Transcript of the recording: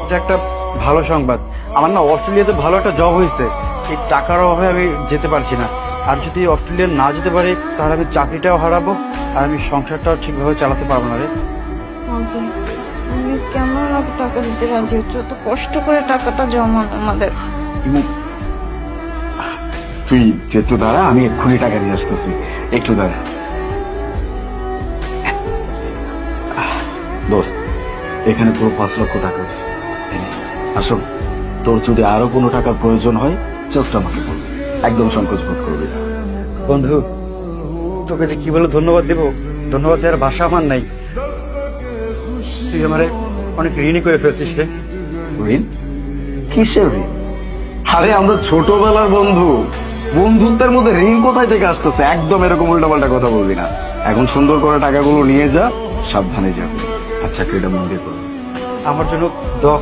এটা একটা ভালো সংবাদ। আমার না অস্ট্রেলিয়াতে ভালো একটা জব হয়েছে, এই টাকার অভাবে আমি যেতে পারছি না। আর যদি অস্ট্রেলিয়া না যেতে পারি তাহলে আমি চাকরিটাও হারাবো, আর আমি সংসারটাও ঠিকভাবে চালাতে পারবো না রে। আগে আমি কেন আমাকে টাকা দিতে রাজি হচ্ছে? তো কষ্ট করে টাকাটা জমানো আমাদের। তুই একটু দাঁড়া, আমি এক্ষুনি টাকা দিয়ে আসতেছি, একটু দাঁড়া। দোস্ত, এখানে পুরো 5 লক্ষ টাকা আছে। আসল তোর যদি আরো কোনো টাকার প্রয়োজন হয় জাস্ট আমাকে বল, একদম সংকোচ বোধ করবি না। বন্ধু, তোকে যে কি বলে ধন্যবাদ দেবো, ধন্যবাদ দেওয়ার ভাষা আমার নাই। তুই আমারে অনেক ঋণী করে ফেলছিস রে। ঋণ? কিসের ঋণ? আরে আমরা ছোটবেলার বন্ধু, বন্ধুত্বের মধ্যে ঋণ কোথায় থেকে আসতেছে? একদম এরকম উল্টাপাল্টা কথা বলবি না। এখন সুন্দর করে টাকাগুলো নিয়ে যা, সাবধানে যাবে। আচ্ছা, চাকরিটা মন দিয়ে কর। আমার জন্য দোয়া